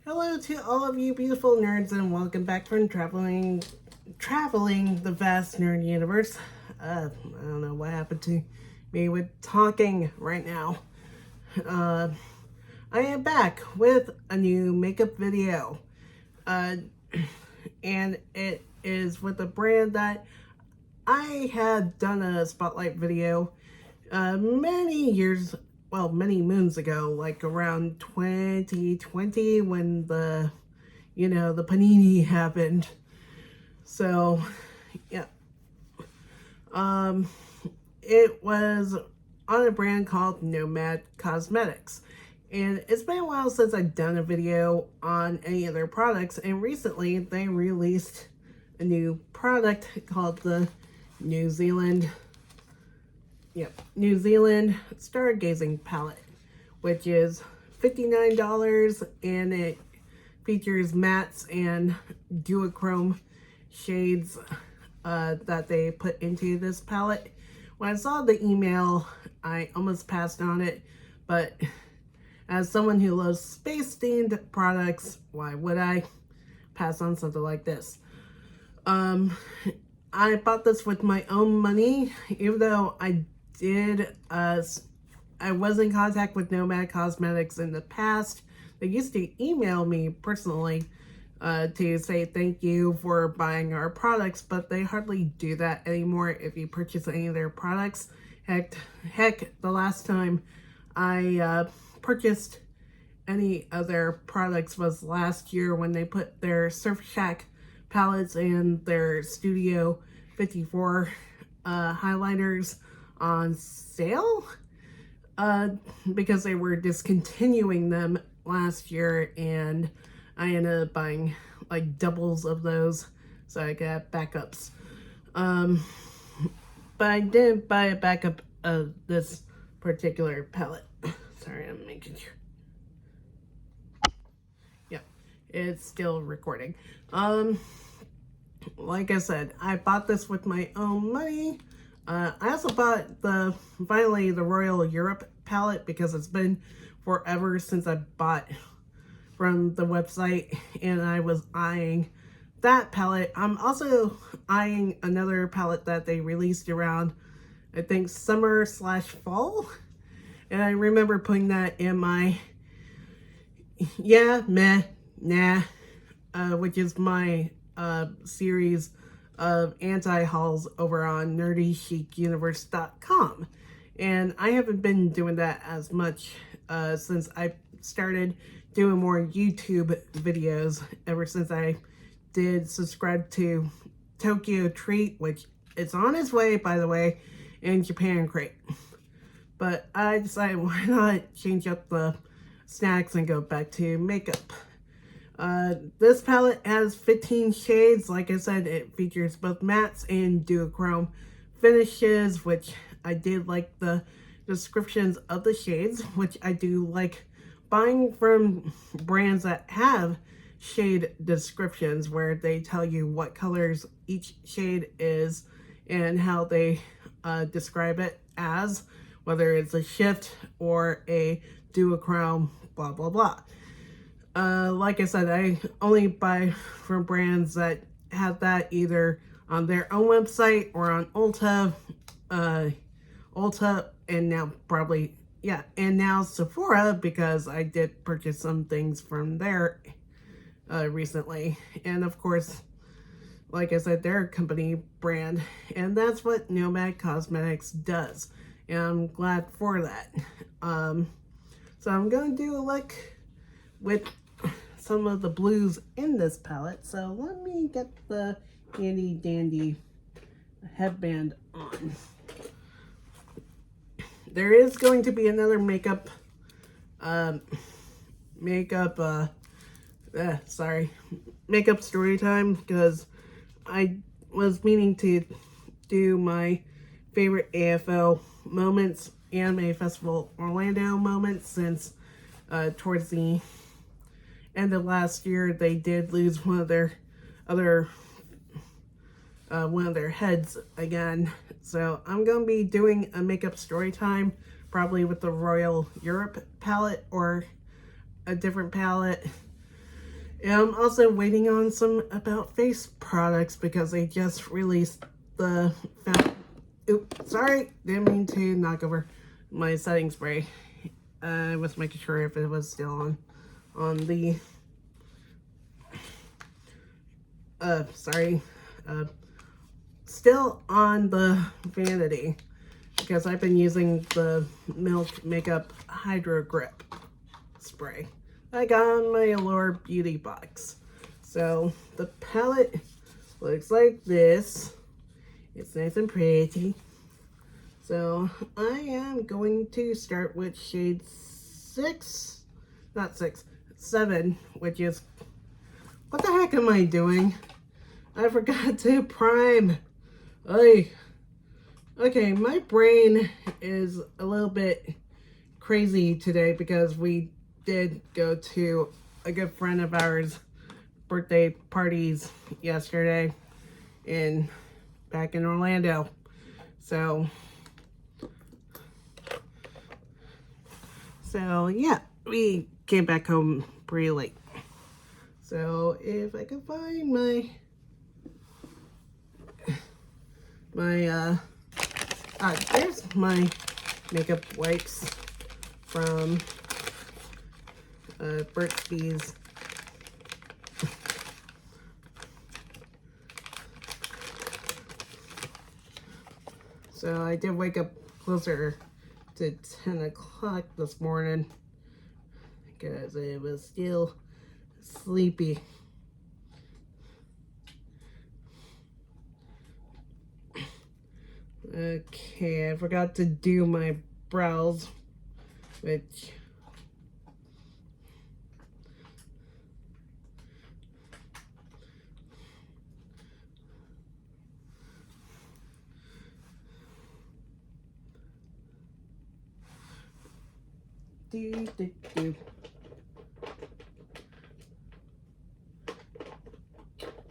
Hello to all of you beautiful nerds and welcome back from traveling the vast nerd universe. I don't know what happened to me with talking right now. Uh, I am back with a new makeup video. Uh, and it is with a brand that I had done a spotlight video many moons ago, like around 2020 when the panini happened. So yeah, um it was on a brand called Nomad Cosmetics, and it's been a while since I've done a video on any of their products, and recently they released a new product called the New Zealand Stargazing Palette, which is $59, and it features mattes and duochrome shades that they put into this palette. When I saw the email, I almost passed on it, but as someone who loves space-themed products, why would I pass on something like this? I bought this with my own money, even though I was in contact with Nomad Cosmetics in the past. They used to email me personally to say thank you for buying our products, but they hardly do that anymore if you purchase any of their products. Heck, the last time I purchased any of their products was last year when they put their Surf Shack palettes and their Studio 54 highlighters on sale because they were discontinuing them last year, and I ended up buying like doubles of those so I could have backups. But I didn't buy a backup of this particular palette. Sorry, I'm making sure. Yep, it's still recording. Like I said, I bought this with my own money. I also bought finally the Royal Europe palette because it's been forever since I bought from the website, and I was eyeing that palette. I'm also eyeing another palette that they released around, I think, summer/fall. And I remember putting that in my which is my series of anti-hauls over on nerdychicuniverse.com. And I haven't been doing that as much since I started doing more YouTube videos, ever since I did subscribe to Tokyo Treat, which it's on its way, by the way, in Japan Crate. But I decided, why not change up the snacks and go back to makeup. This palette has 15 shades. Like I said, it features both mattes and duochrome finishes, which I did like the descriptions of the shades, which I do like buying from brands that have shade descriptions where they tell you what colors each shade is and how they describe it as, whether it's a shift or a duochrome, blah blah blah. Like I said, I only buy from brands that have that either on their own website or on Ulta, and now and now Sephora, because I did purchase some things from there recently. And of course, like I said, they're a company brand, and that's what Nomad Cosmetics does, and I'm glad for that. So I'm going to do a look with some of the blues in this palette. So let me get the handy dandy headband on. There is going to be another makeup story time, because I was meaning to do my favorite AFO moments, Anime Festival Orlando moments, since towards the end of last year they did lose one of their heads again. So I'm going to be doing a makeup story time, probably with the Royal Europe palette or a different palette. And I'm also waiting on some About Face products because they just released the oops, sorry, didn't mean to knock over my setting spray. I was making sure if it was still on the sorry, still on the vanity because I've been using the Milk Makeup Hydro Grip spray I got on my Allure beauty box. So the palette looks like this. It's nice and pretty. So I am going to start with shade 6, not 6, 7, which is, what the heck am I doing? I forgot to prime. Oy. Okay, my brain is a little bit crazy today because we did go to a good friend of ours' birthday parties yesterday back in Orlando. So yeah, we came back home pretty late. So if I can find there's my makeup wipes from Burt's Bees. So I did wake up closer to 10 o'clock this morning because it was still sleepy. Okay, I forgot to do my brows, which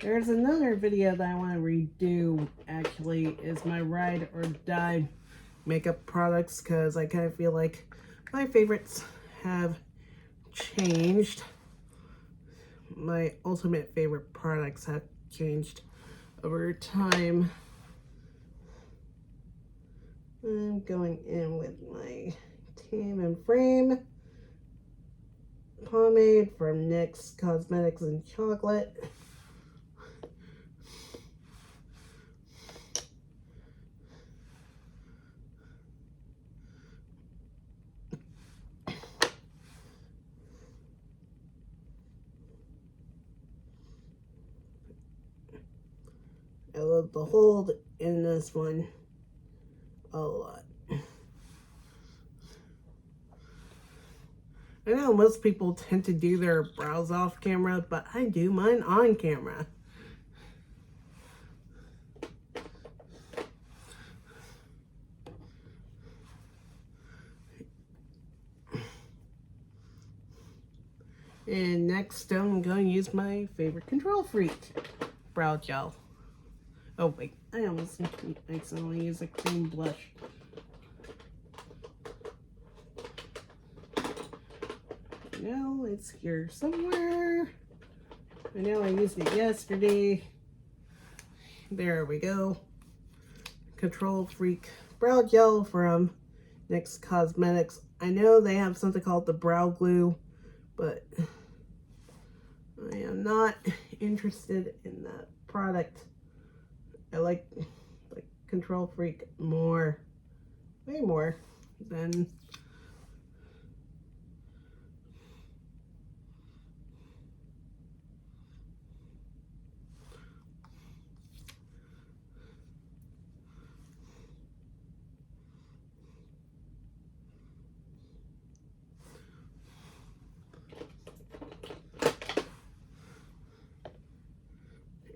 There's another video that I want to redo, actually, is my ride or die makeup products, because I kind of feel like my favorites have changed. My ultimate favorite products have changed over time. I'm going in with my Tan and Frame pomade from NYX Cosmetics and Chocolate. I love the hold in this one a lot. I know most people tend to do their brows off camera, but I do mine on camera. And next I'm going to use my favorite Control Freak brow gel. Oh wait, I almost accidentally used a cream blush. Now it's here somewhere. I know I used it yesterday. There we go. Control Freak brow gel from NYX Cosmetics. I know they have something called the brow glue, but I am not interested in that product. I like Control Freak more, way more than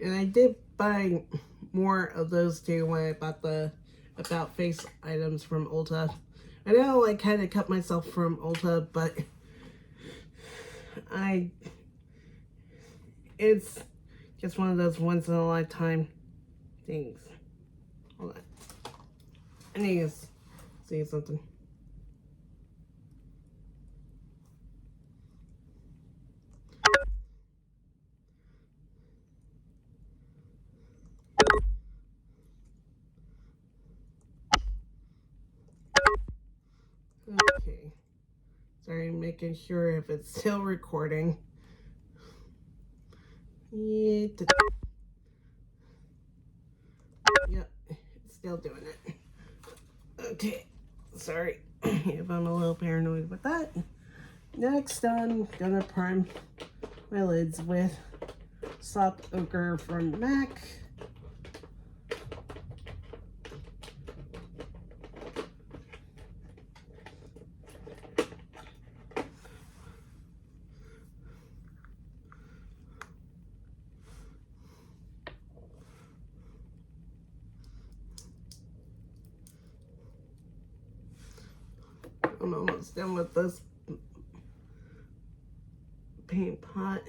and I did buy more of those too when I bought the About Face items from Ulta. I know I kind of cut myself from Ulta, but it's just one of those once in a lifetime things. Hold on. I need to see something. Sorry, making sure if it's still recording. Yep, it's still doing it. Okay, sorry if I'm a little paranoid with that. Next, I'm gonna prime my lids with soft ochre from MAC. I'm almost done with this paint pot.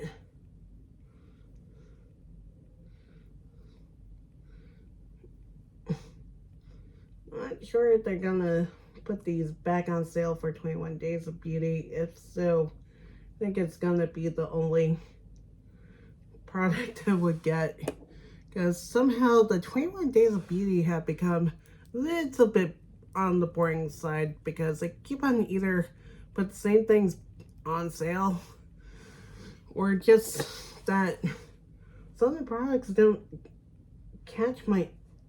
Not sure if they're gonna put these back on sale for 21 Days of Beauty. If so, I think it's gonna be the only product I would get, because somehow the 21 Days of Beauty have become a little bit on the boring side, because they keep on either put the same things on sale, or just that some of the products don't catch my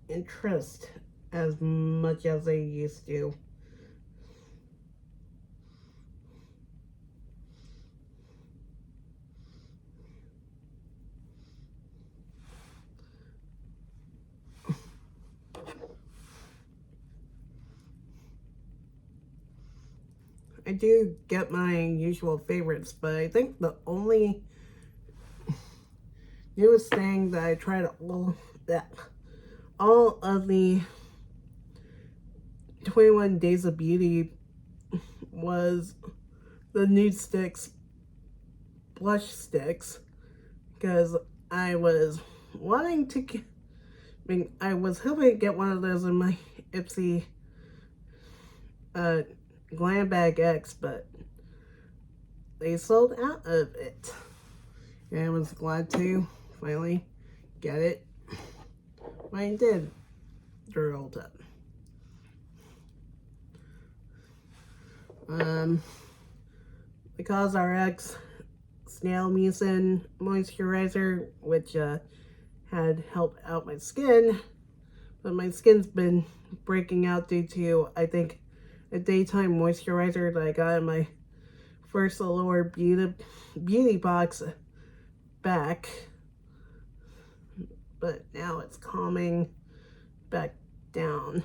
interest as much as they used to. I do get my usual favorites, but I think the only newest thing that I tried all of the 21 Days of Beauty was the nude sticks, blush sticks, because I was wanting to I was hoping to get one of those in my Ipsy Glam Bag X, but they sold out of it. And I was glad to finally get it when I did rolled up. The CosRX Snail Mucin Moisturizer, which had helped out my skin, but my skin's been breaking out due to, I think, a daytime moisturizer that I got in my first Allure beauty box back, but now it's calming back down.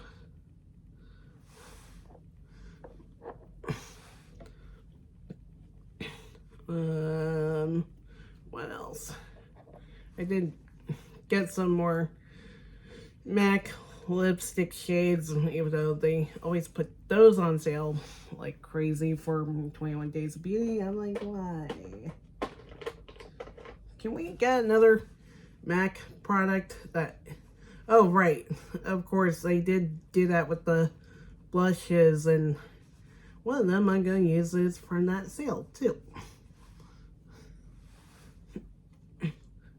What else? I did get some more MAC lipstick shades, even though they always put those on sale like crazy for 21 Days of Beauty. I'm like, why? Can we get another MAC product that... Oh, right. Of course, they did do that with the blushes, and one of them I'm going to use is from that sale, too.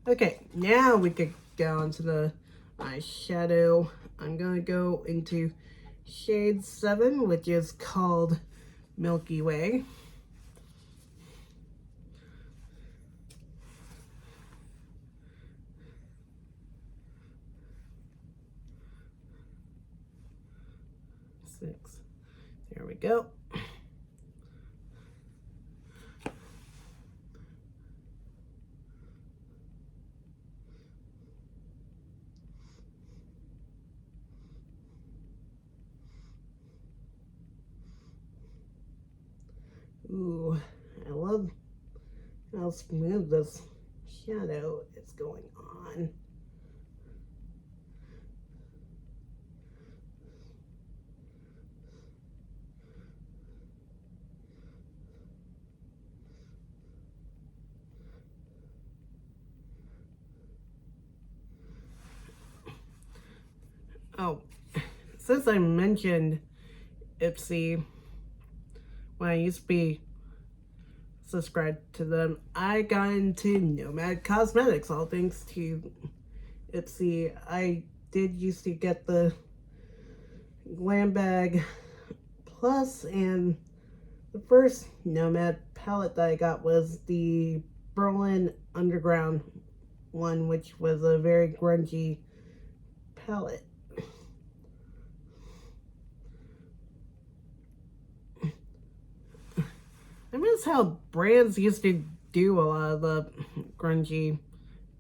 Okay, now we could go on to the eyeshadow. I'm going to go into shade 7, which is called Milky Way. There we go. Ooh, I love how smooth this shadow is going on. Oh, since I mentioned Ipsy, when I used to be subscribed to them, I got into Nomad Cosmetics, all thanks to Ipsy. I did used to get the Glam Bag Plus and The first Nomad palette that I got was the Berlin Underground one, which was a very grungy palette. I miss how brands used to do a lot of the grungy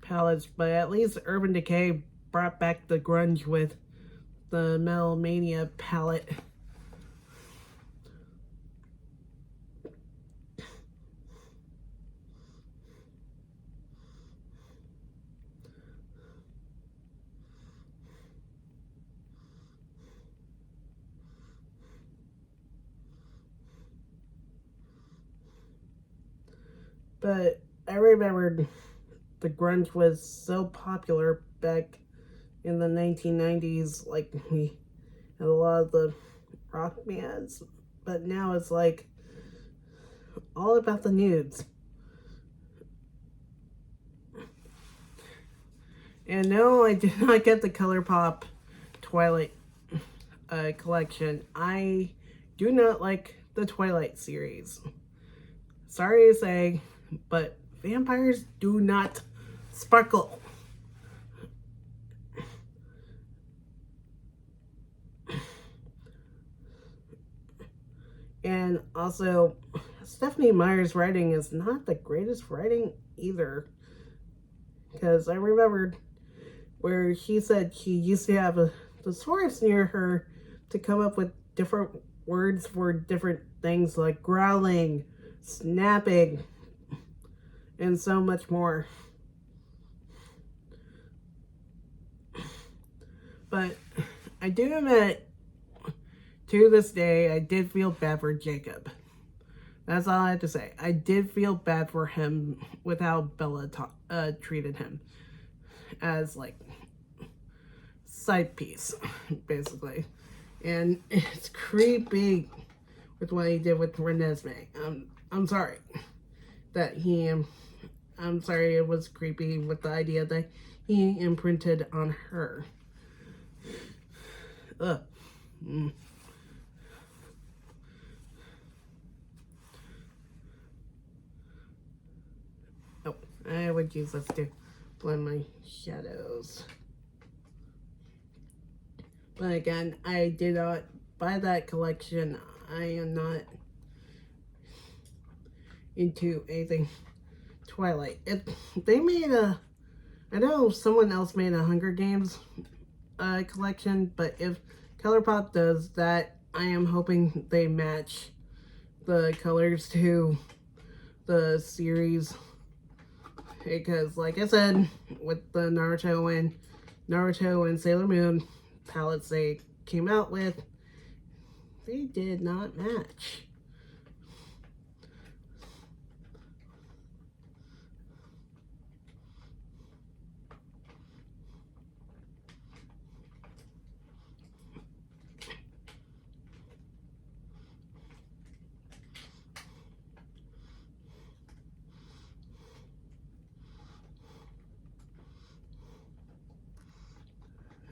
palettes, but at least Urban Decay brought back the grunge with the Metal Mania palette. But I remembered the grunge was so popular back in the 1990s, like we had a lot of the rock bands, but now it's like all about the nudes. And no, I did not get the ColourPop Twilight collection. I do not like the Twilight series. Sorry to say, but vampires do not sparkle. And also, Stephenie Meyer's writing is not the greatest writing either. Because I remembered where she said she used to have a thesaurus near her to come up with different words for different things like growling, snapping, and so much more. But I do admit, to this day, I did feel bad for Jacob. That's all I have to say. I did feel bad for him with how Bella treated him as, like, side piece, basically. And it's creepy with what he did with Renesmee. I'm sorry that I'm sorry it was creepy with the idea that he imprinted on her. Ugh. Oh, I would use this to blend my shadows. But again, I did not buy that collection. I am not into anything Twilight. They made I know someone else made a Hunger Games collection, but if ColourPop does that, I am hoping they match the colors to the series. Because, like I said, with the Naruto and Sailor Moon palettes they came out with, they did not match.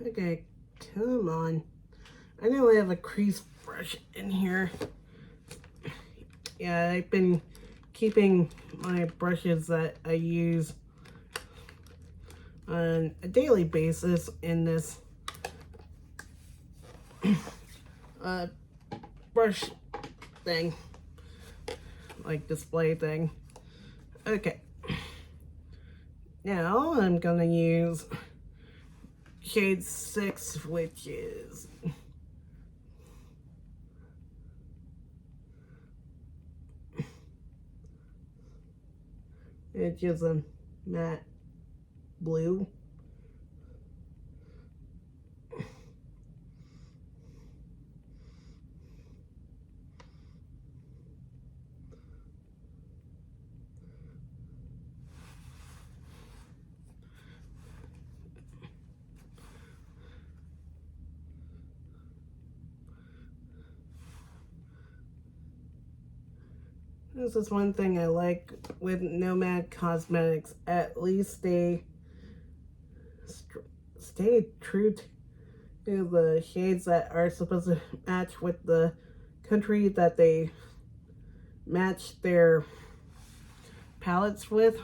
Okay, come on. I know I have a crease brush in here. Yeah, I've been keeping my brushes that I use on a daily basis in this brush thing, like display thing. Okay, now I'm gonna use shade 6, which is it's just a matte blue. This is one thing I like with Nomad Cosmetics. At least they stay true to the shades that are supposed to match with the country that they match their palettes with.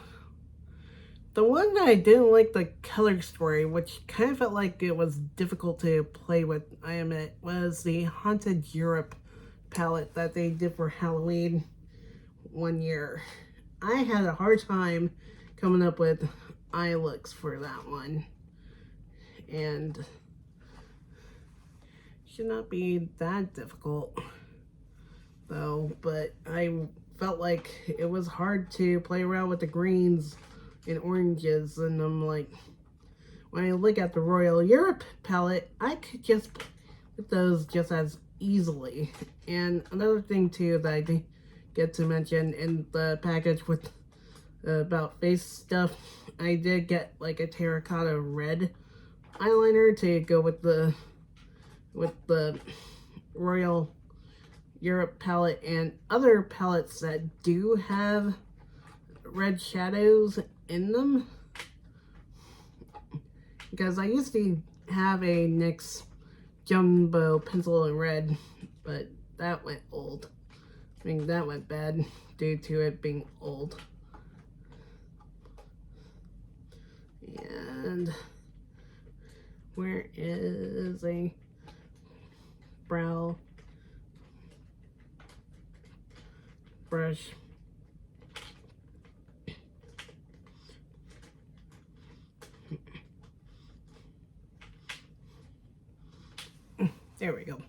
The one that I didn't like the color story, which kind of felt like it was difficult to play with, I admit, was the Haunted Europe palette that they did for Halloween one year. I had a hard time coming up with eye looks for that one. And should not be that difficult though, but I felt like it was hard to play around with the greens and oranges, and I'm like, when I look at the Royal Europe palette, I could just put those just as easily. And another thing too that I didn't get to mention in the package with about face stuff, I did get like a terracotta red eyeliner to go with the Royal Europe palette and other palettes that do have red shadows in them. Because I used to have a NYX Jumbo pencil in red, but that went old. I mean, that went bad due to it being old. And where is a brow brush? There we go.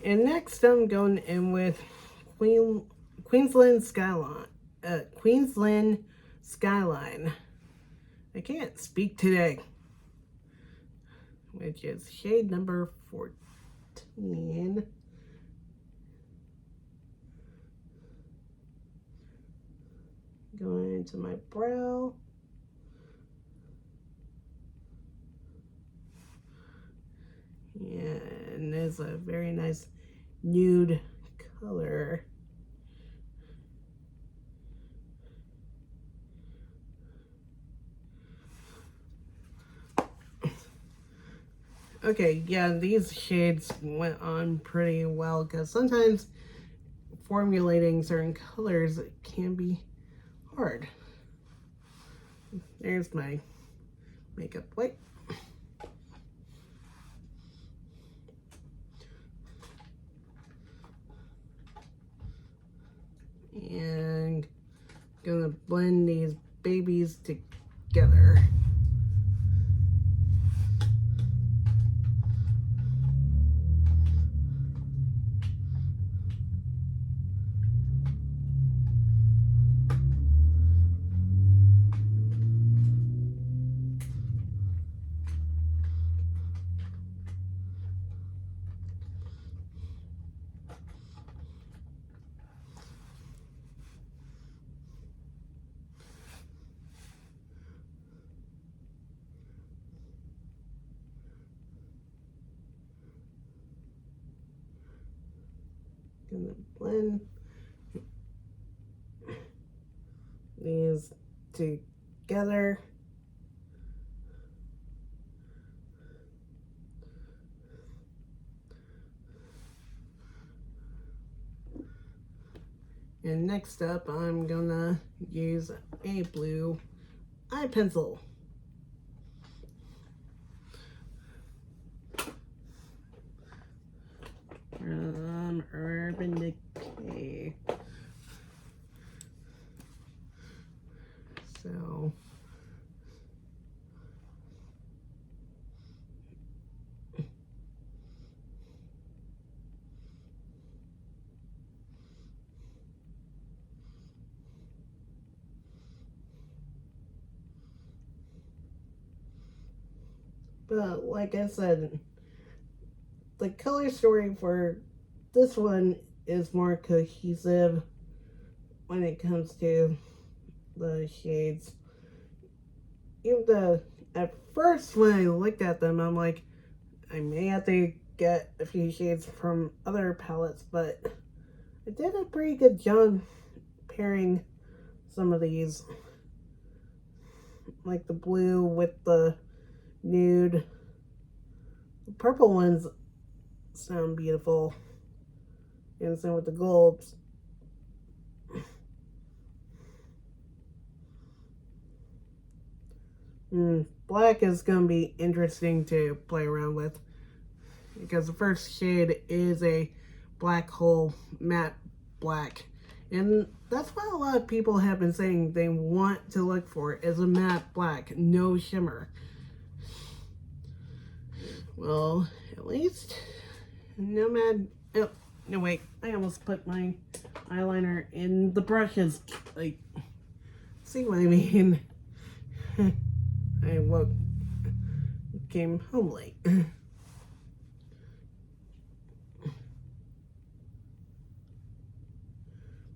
And next I'm going in with Queensland Skyline. Queensland Skyline. I can't speak today. Which is shade number 14. Going into my brow. And it's a very nice nude color. Okay, yeah, these shades went on pretty well because sometimes formulating certain colors can be hard. There's my makeup wipe. And gonna blend these babies together. Gonna blend these together. And next up, I'm gonna use a blue eye pencil. From Urban Decay. So but like I said, the color story for this one is more cohesive when it comes to the shades. Even though at first when I looked at them, I'm like, I may have to get a few shades from other palettes, but I did a pretty good job pairing some of these. Like the blue with the nude. The purple ones sound beautiful. And same with the golds. black is going to be interesting to play around with, because the first shade is a black hole matte black, and that's what a lot of people have been saying they want to look for, is a matte black, no shimmer. Well, at least Nomad, oh no wait, I almost put my eyeliner in the brushes, like, see what I mean? I came home late.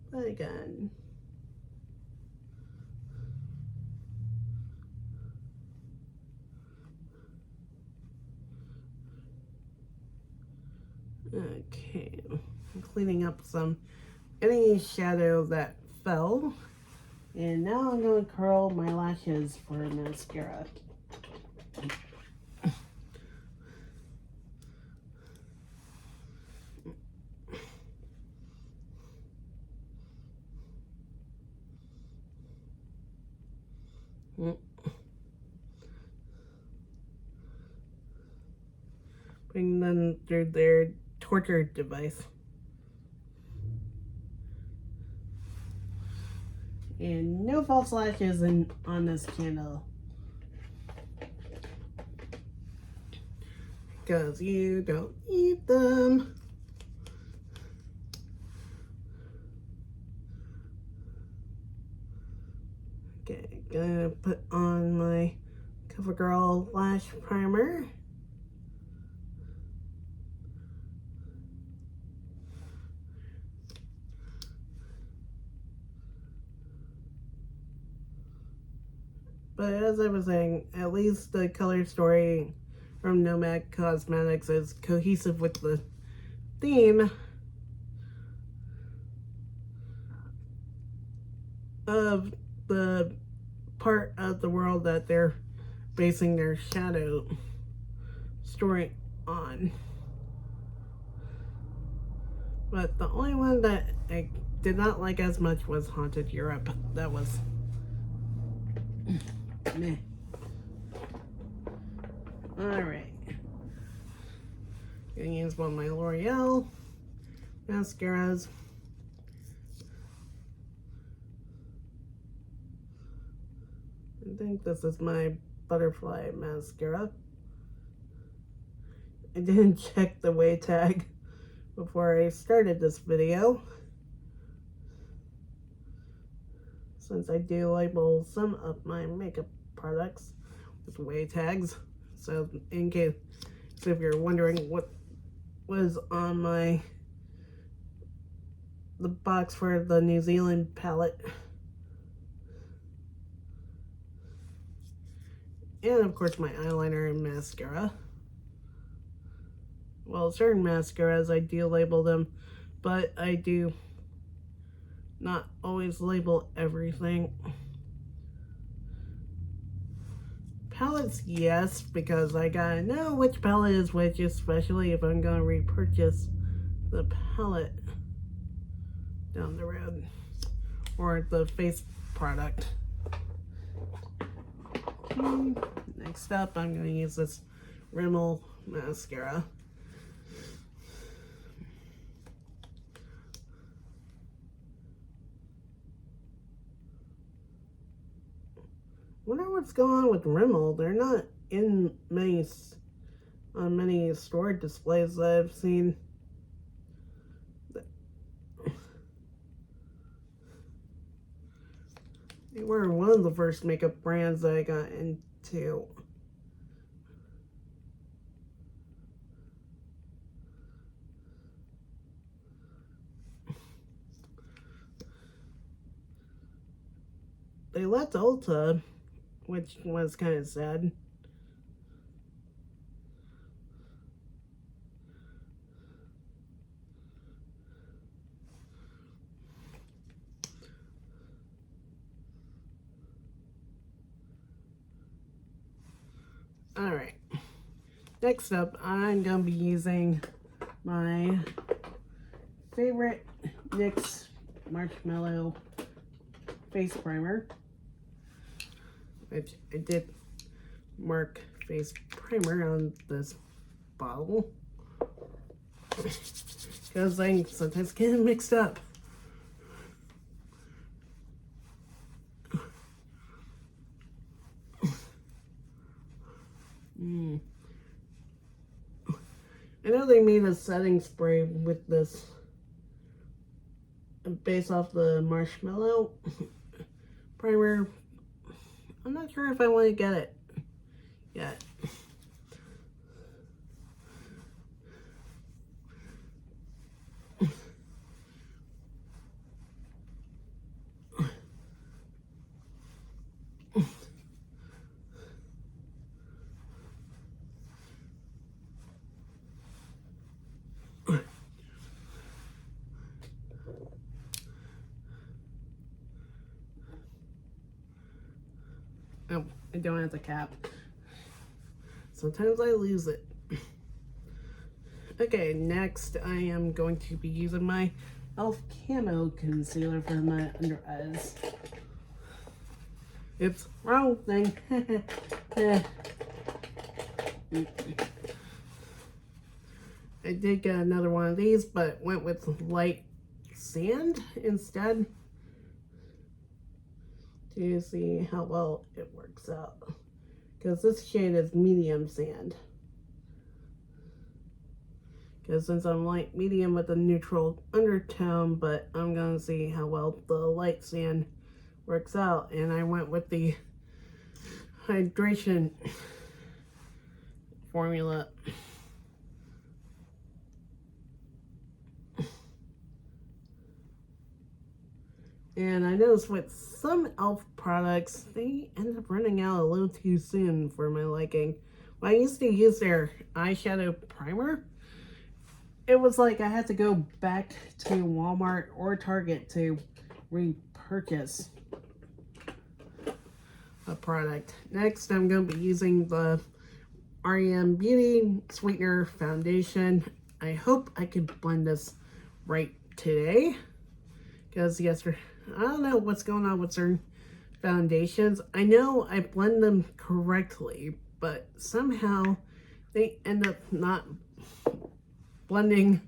But again, okay, I'm cleaning up any shadow that fell, and now I'm going to curl my lashes for mascara. Bring them through their torture device. And no false lashes on this channel, because you don't need them. Okay, gonna put on my CoverGirl lash primer. But as I was saying, at least the color story from Nomad Cosmetics is cohesive with the theme of the part of the world that they're basing their shadow story on. But the only one that I did not like as much was Haunted Europe. That was meh. Alright. Gonna use one of my L'Oreal mascaras. I think this is my butterfly mascara. I didn't check the weight tag before I started this video, since I do label some of my makeup products with weight tags. So in case, so if you're wondering what was on the box for the New Zealand palette. And of course my eyeliner and mascara. Well, certain mascaras I do label them, but I do not always label everything. Palettes, yes, because I gotta know which palette is which, especially if I'm gonna repurchase the palette down the road, or the face product. Next up, I'm gonna use this Rimmel mascara. Wonder what's going on with Rimmel. They're not in many store displays that I've seen. They were one of the first makeup brands that I got into. They left Ulta, which was kind of sad. Alright, next up, I'm going to be using my favorite NYX Marshmallow face primer, which I did Mark Face Primer on this bottle. Because I sometimes get mixed up. I know they made a setting spray with this based off the marshmallow primer. I'm not sure if I want to get it yet. Oh, I don't have the cap. Sometimes I lose it. Okay, next I am going to be using my e.l.f. Camo Concealer for my under eyes. Oops, wrong thing. I did get another one of these, but went with light sand instead to see how well it works out. Because this shade is medium sand. Because since I'm light medium with a neutral undertone, but I'm going to see how well the light sand works out. And I went with the hydration formula. And I noticed with some e.l.f. products, they end up running out a little too soon for my liking. When I used to use their eyeshadow primer, it was like I had to go back to Walmart or Target to repurchase a product. Next, I'm going to be using the REM Beauty Sweetener Foundation. I hope I can blend this right today. Because yesterday, I don't know what's going on with certain foundations. I know I blend them correctly, but somehow they end up not blending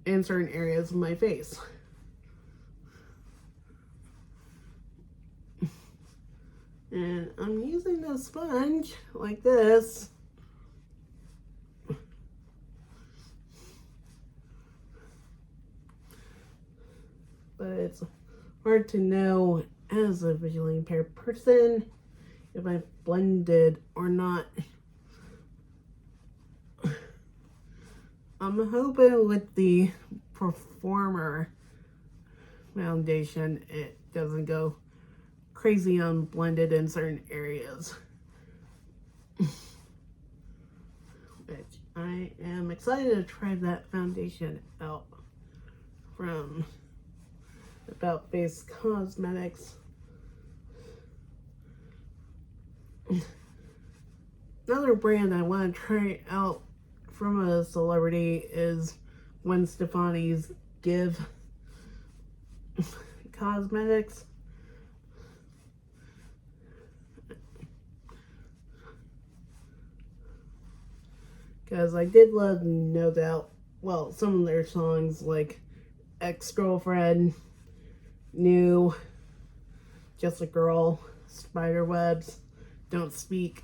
in certain areas of my face. And I'm using the sponge like this. But it's hard to know as a visually impaired person if I blended or not. I'm hoping with the Performer foundation it doesn't go crazy unblended in certain areas. Which I am excited to try that foundation out from About Face Cosmetics. Another brand I want to try out from a celebrity is Gwen Stefani's Give Cosmetics. Because I did love No Doubt, well, some of their songs like Ex-Girlfriend, New, Just a Girl, Spiderwebs, Don't Speak.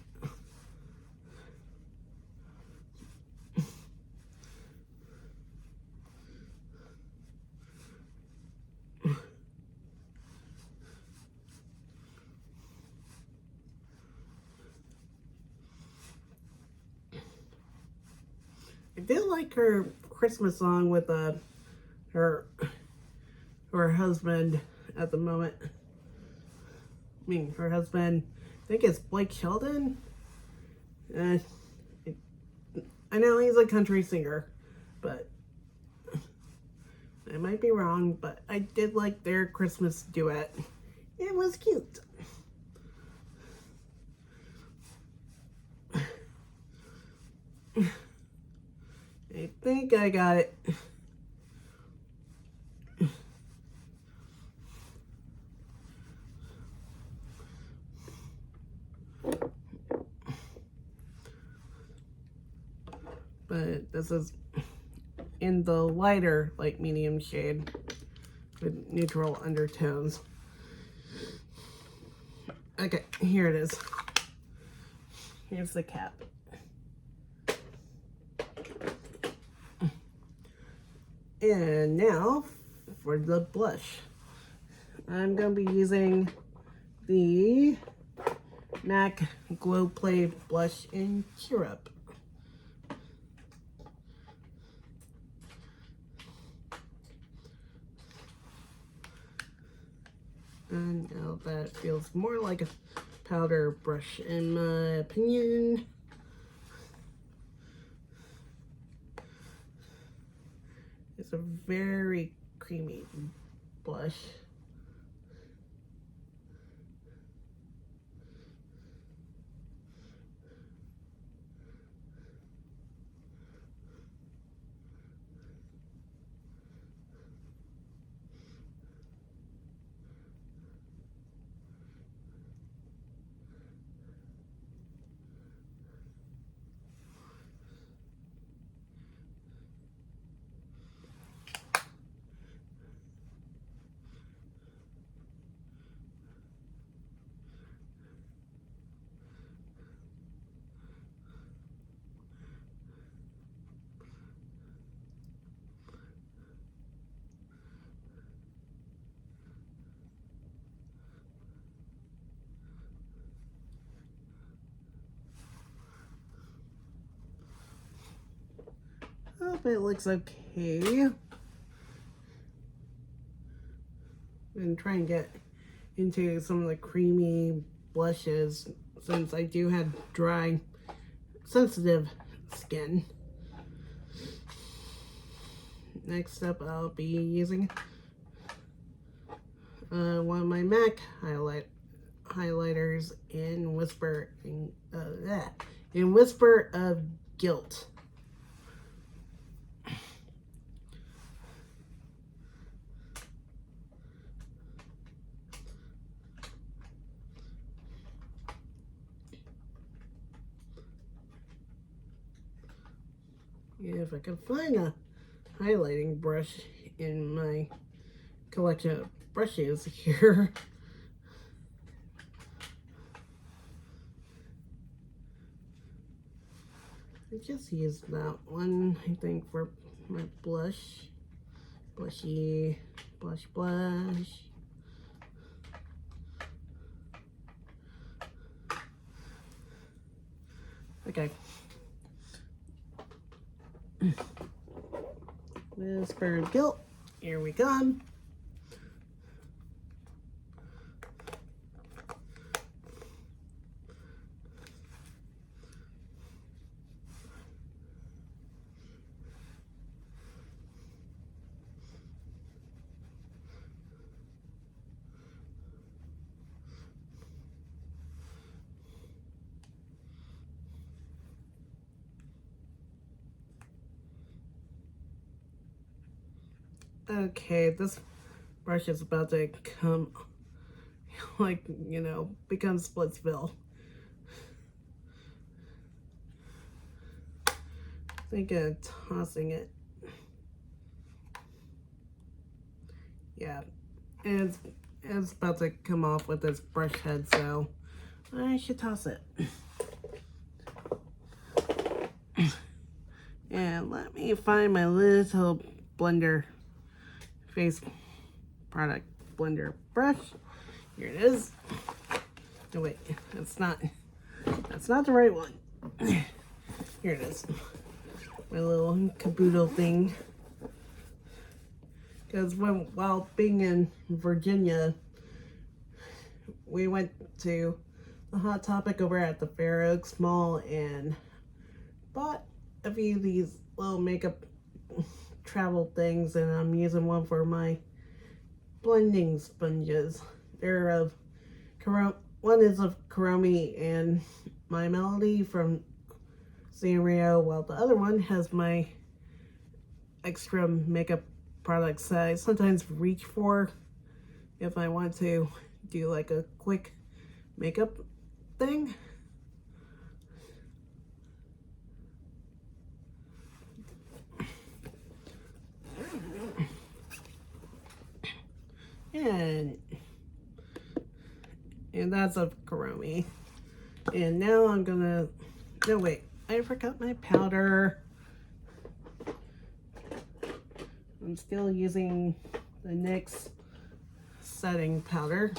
I did like her Christmas song with her husband at the moment. I mean, her husband, I think it's Blake Shelton. I know he's a country singer, but I might be wrong, but I did like their Christmas duet. It was cute. I think I got it. but this is in the lighter light medium shade with neutral undertones. Okay, here it is. Here's the cap. And now for the blush. I'm going to be using the MAC Glow Play Blush in Cheer Up. And now that feels more like a powder brush in my opinion. It's a very creamy blush. Hope it looks okay. And try and get into some of the creamy blushes since I do have dry, sensitive skin. Next up, I'll be using one of my MAC highlighters in Whisper of Guilt. If I can find a highlighting brush in my collection of brushes here. I just used that one, I think, for my blush. Blushy, blush. Okay. Whisper of Guilt. Here we go. Okay, this brush is about to come, like, you know, become Splitsville. I think I'm tossing it. Yeah, and it's about to come off with this brush head, so I should toss it. And let me find my little blender face product blender brush. Here it is. No, wait, that's not the right one. Here it is. My little caboodle thing. Because while being in Virginia, we went to the Hot Topic over at the Fair Oaks Mall and bought a few of these little makeup travel things, and I'm using one for my blending sponges. They're of one is of Kuromi and My Melody from Sanrio, while the other one has my extra makeup products that I sometimes reach for if I want to do like a quick makeup thing. And that's a Kuromi. And now I'm gonna, no wait, I forgot my powder. I'm still using the NYX setting powder.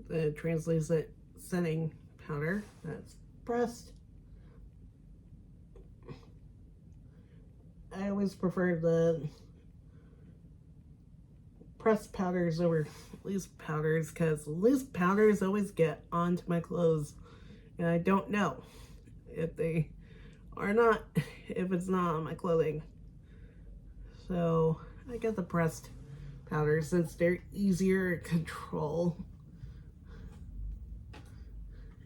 The translucent setting powder that's pressed. I always prefer the pressed powders over loose powders because loose powders always get onto my clothes and I don't know if they are not, if it's not on my clothing. So I got the pressed powders since they're easier to control.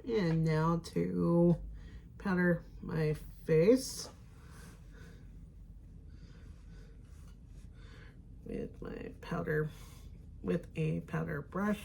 And now to powder my face with my powder, with a powder brush.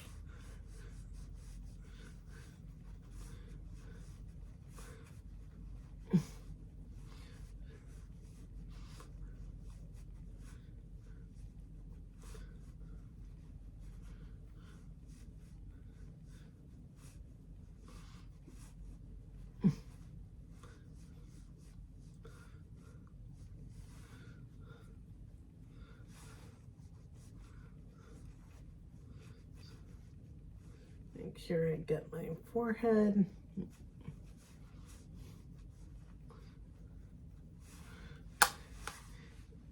Make sure I get my forehead.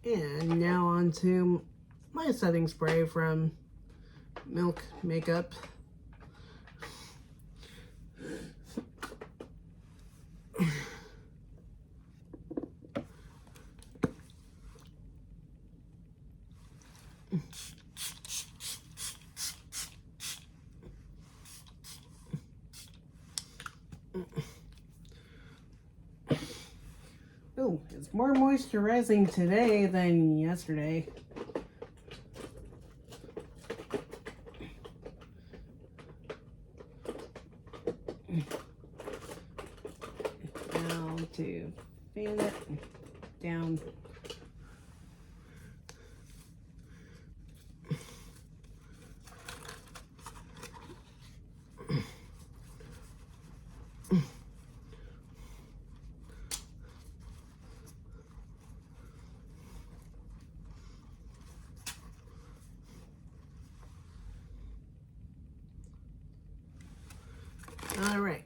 And now onto my setting spray from Milk Makeup. Oh, it's more moisturizing today than yesterday. Now to fan it down. All right.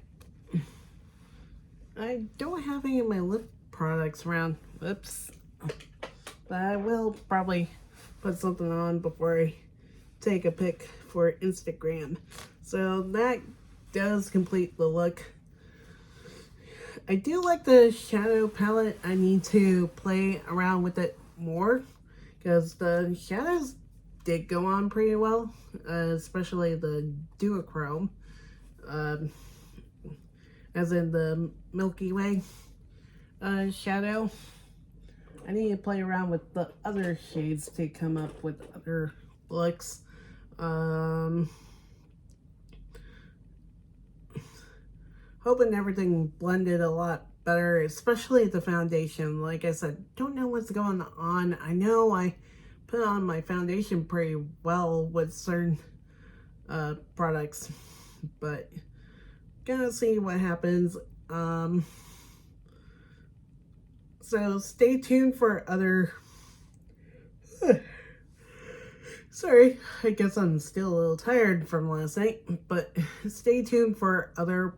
I don't have any of my lip products around. Whoops. But I will probably put something on before I take a pic for Instagram. So that does complete the look. I do like the shadow palette. I need to play around with it more because the shadows did go on pretty well, especially the duochrome, as in the Milky Way shadow. I need to play around with the other shades to come up with other looks. Hoping everything blended a lot better, especially the foundation. Like I said, don't know what's going on. I know I put on my foundation pretty well with certain products, but gonna see what happens. So stay tuned for other sorry, I guess I'm still a little tired from last night, but stay tuned for other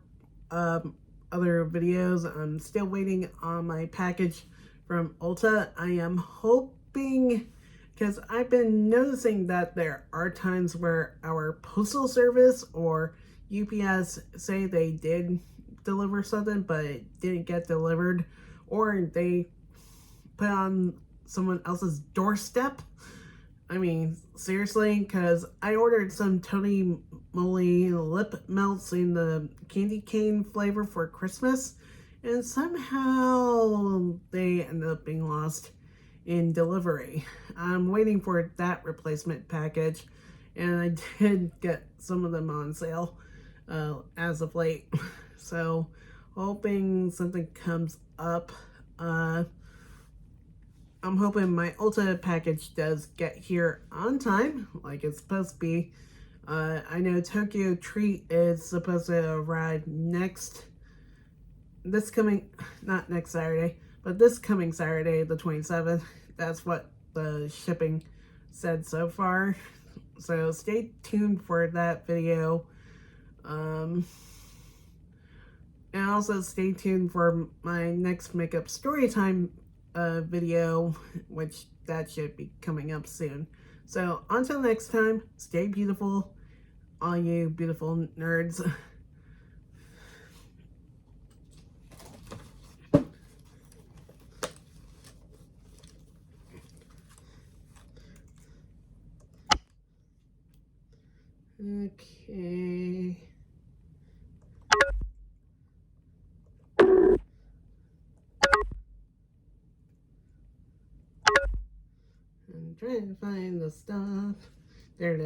videos. I'm still waiting on my package from Ulta. I am hoping, because I've been noticing that there are times where our postal service or UPS say they did deliver something but it didn't get delivered, or they put on someone else's doorstep. I mean, seriously, because I ordered some Tony Moly lip melts in the candy cane flavor for Christmas, and somehow they ended up being lost in delivery. I'm waiting for that replacement package, and I did get some of them on sale as of late. So hoping something comes up. I'm hoping my Ulta package does get here on time, like it's supposed to be. I know Tokyo Treat is supposed to arrive not next Saturday, but this coming Saturday, the 27th. That's what the shipping said so far. So stay tuned for that video. And also stay tuned for my next makeup story time video, which that should be coming up soon. So until next time, stay beautiful, all you beautiful nerds. Okay. I'm trying to find the stuff. There it is.